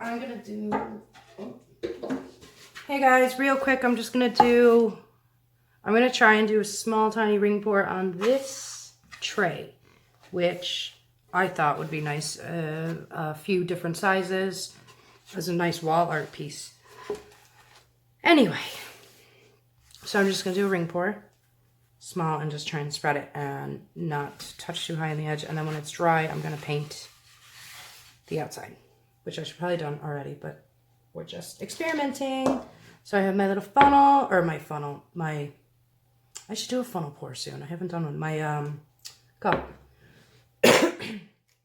I'm gonna do, hey guys, real quick, I'm gonna try and do a small tiny ring pour on this tray, which I thought would be nice, a few different sizes, as a nice wall art piece. Anyway, so I'm just gonna do a ring pour, small, and just try and spread it and not touch too high on the edge. And then when it's dry, I'm gonna paint the outside, which I should probably done already, but we're just experimenting. So I have my little funnel, or I should do a funnel pour soon. I haven't done one. My,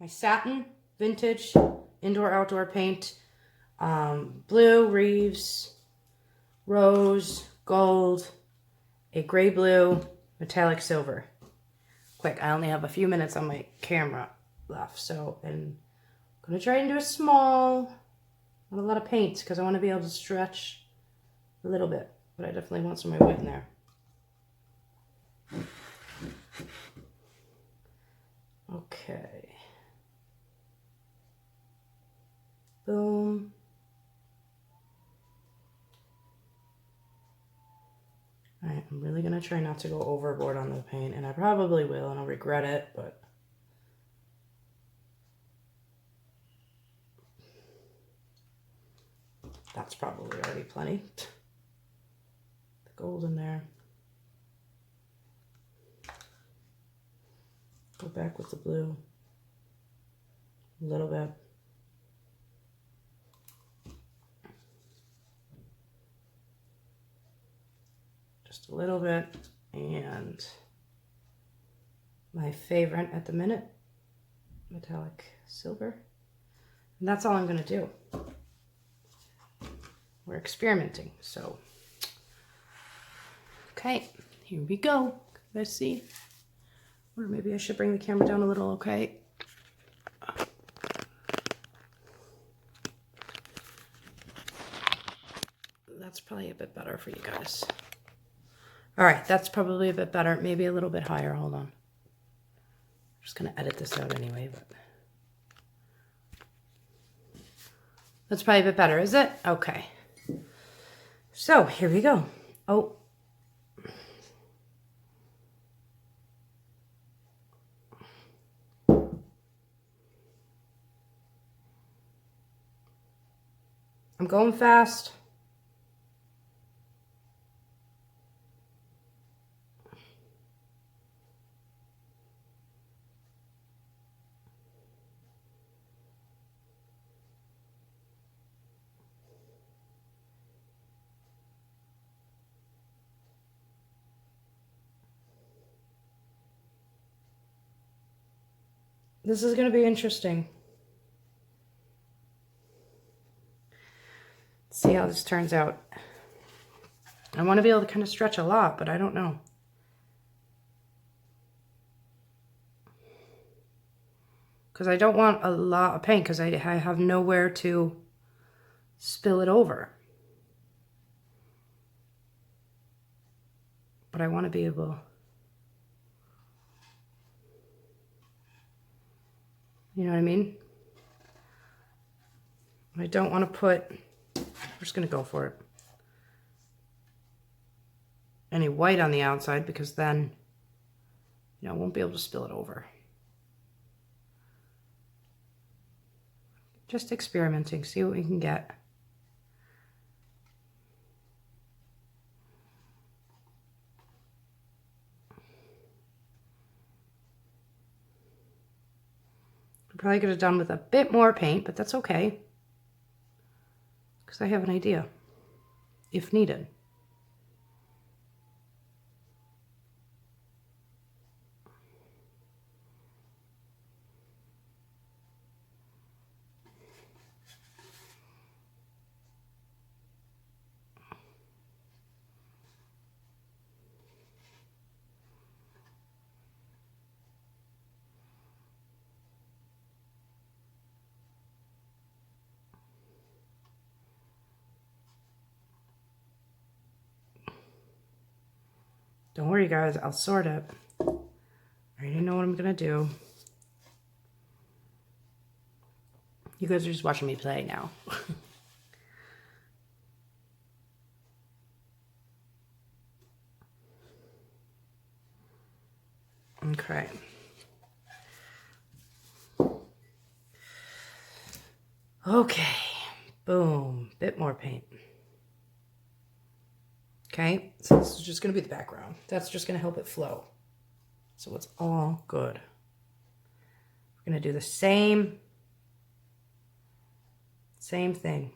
my satin, vintage, indoor, outdoor paint, blue, Reeves, rose, gold, a gray blue, metallic silver. Quick, I only have a few minutes on my camera left, so, and I'm gonna try and do a small, not a lot of paint, because I want to be able to stretch a little bit, but I definitely want some of my white in there. Okay. Boom. Alright, I'm really going to try not to go overboard on the paint, and I probably will, and I'll regret it, but that's probably already plenty. The gold in there. Go back with the blue. A little bit. Just a little bit. And my favorite at the minute, metallic silver. And that's all I'm going to do. We're experimenting, so. Okay, here we go. Let's see. Or maybe I should bring the camera down a little, okay? That's probably a bit better for you guys. All right, that's probably a bit better. Maybe a little bit higher. Hold on. I'm just going to edit this out anyway, but that's probably a bit better, is it? Okay. So here we go. Oh. I'm going fast. This is going to be interesting. Let's see how this turns out. I want to be able to kind of stretch a lot, but I don't know. Because I don't want a lot of paint because I have nowhere to spill it over. But I want to be able... You know what I mean? I don't want to put... I'm just going to go for it. Any white on the outside because then, I won't be able to spill it over. Just experimenting, see what we can get. I probably could have done with a bit more paint, but that's okay. Because I have an idea, if needed. Don't worry guys, I'll sort it. I already know what I'm gonna do. You guys are just watching me play now. Okay. Okay. Boom. Bit more paint. Okay. So this is just going to be the background. That's just going to help it flow. So it's all good. We're going to do the same thing.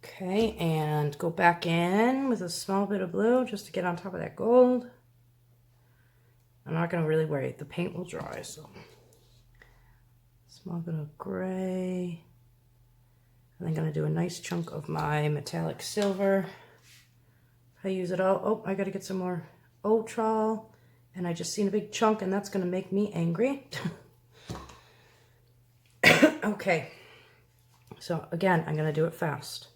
Okay, and go back in with a small bit of blue just to get on top of that gold. I'm not going to really worry. The paint will dry, so. Small bit of gray. And I'm going to do a nice chunk of my metallic silver. I use it all. Oh, I got to get some more Owatrol. And I just seen a big chunk, and that's going to make me angry. Okay. So, again, I'm going to do it fast.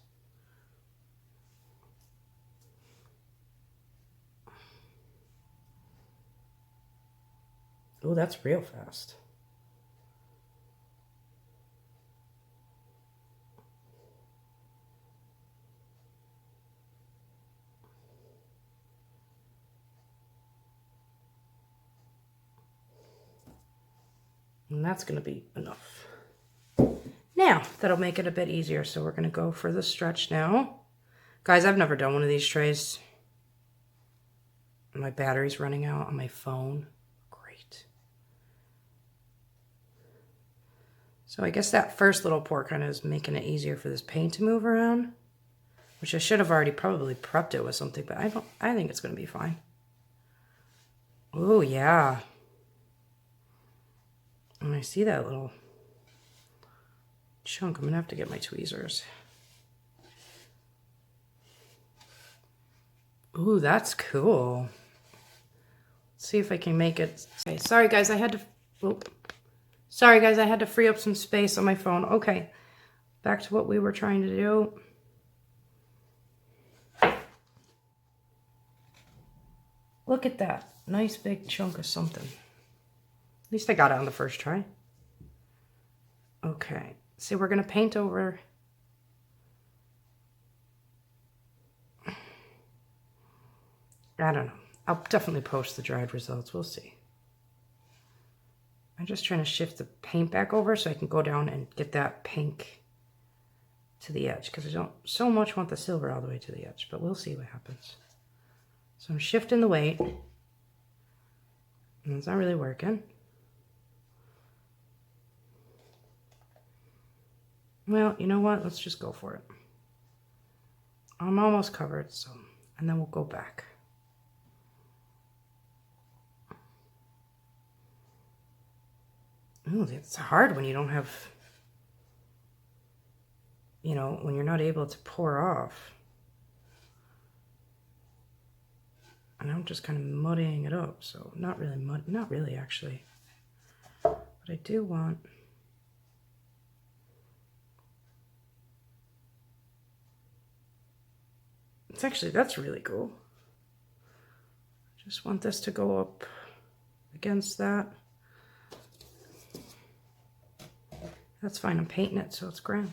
Oh, that's real fast. And that's going to be enough. Now, that'll make it a bit easier. So we're going to go for the stretch now. Guys, I've never done one of these trays. My battery's running out on my phone. Great. So I guess that first little pour kind of is making it easier for this paint to move around. Which I should have already probably prepped it with something, but I think it's going to be fine. Oh, yeah. And I see that little chunk. I'm going to have to get my tweezers. Ooh, that's cool. Let's see if I can make it. Okay, sorry guys, I had to free up some space on my phone. Okay, back to what we were trying to do. Look at that. Nice big chunk of something. At least I got it on the first try. Okay. See, we're going to paint over. I don't know. I'll definitely post the dried results. We'll see. I'm just trying to shift the paint back over so I can go down and get that pink to the edge. Because I don't so much want the silver all the way to the edge. But we'll see what happens. So I'm shifting the weight. And it's not really working. Well, you know what? Let's just go for it. I'm almost covered, so, and then we'll go back. Ooh, it's hard when you don't have, you know, when you're not able to pour off. And I'm just kind of muddying it up, so not really actually. But I do want. It's actually, that's really cool. Just want this to go up against that. That's fine, I'm painting it, so it's grand.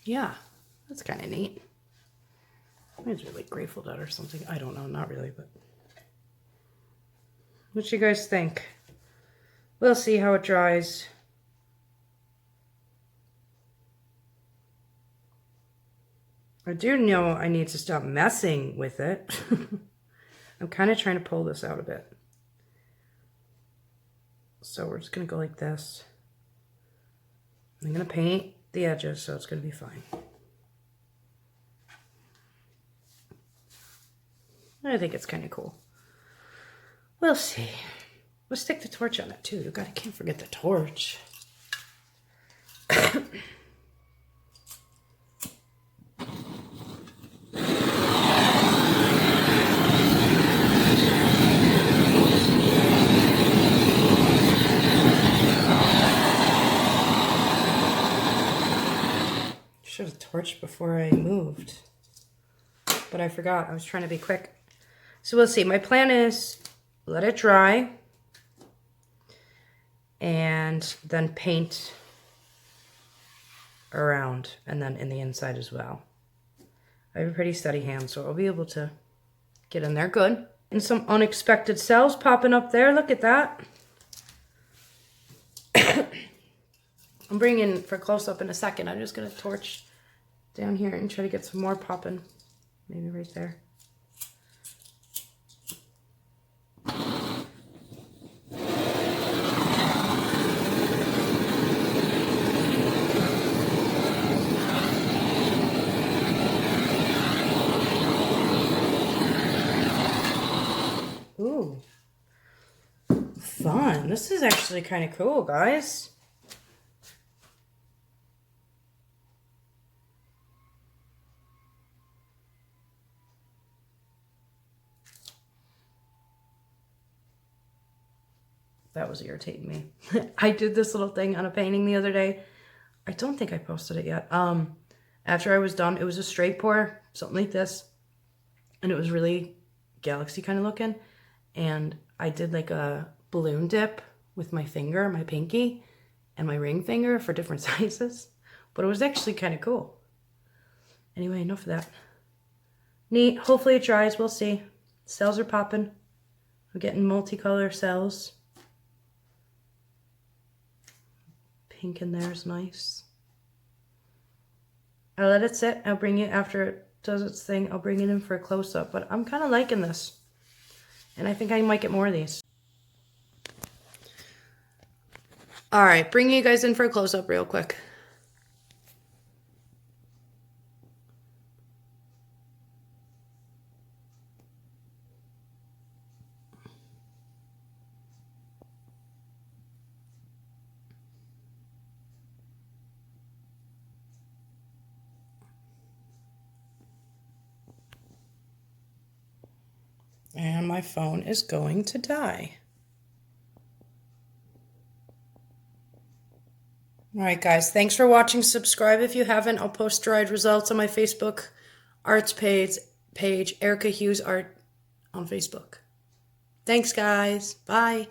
Yeah, that's kind of neat. Reminds me of like Grateful Dead or something. I don't know, not really, but. What you guys think? We'll see how it dries. I do know I need to stop messing with it. I'm kind of trying to pull this out a bit. So we're just going to go like this. I'm going to paint the edges, so it's going to be fine. I think it's kind of cool. We'll see. We'll stick the torch on it too. God, I can't forget the torch. Should have torched before I moved, but I forgot. I was trying to be quick. So we'll see. My plan is let it dry and then paint around and then in the inside as well. I have a pretty steady hand, so I'll be able to get in there good. And some unexpected cells popping up there. Look at that. I'm bringing for close-up in a second. I'm just going to torch down here and try to get some more popping. Maybe right there. Ooh. Fun. This is actually kind of cool, guys. That was irritating me. I did this little thing on a painting the other day. I don't think I posted it yet. After I was done, it was a straight pour, something like this. And it was really galaxy kind of looking. And I did like a balloon dip with my finger, my pinky, and my ring finger for different sizes. But it was actually kind of cool. Anyway, enough of that. Neat. Hopefully it dries. We'll see. Cells are popping. We're getting multicolor cells. Pink in there is nice. I'll let it sit. I'll bring it after it does its thing. I'll bring it in for a close-up. But I'm kind of liking this. And I think I might get more of these. All right, bringing you guys in for a close-up real quick. And my phone is going to die. All right, guys. Thanks for watching. Subscribe if you haven't. I'll post dried results on my Facebook arts page, Erica Hughes Art on Facebook. Thanks, guys. Bye.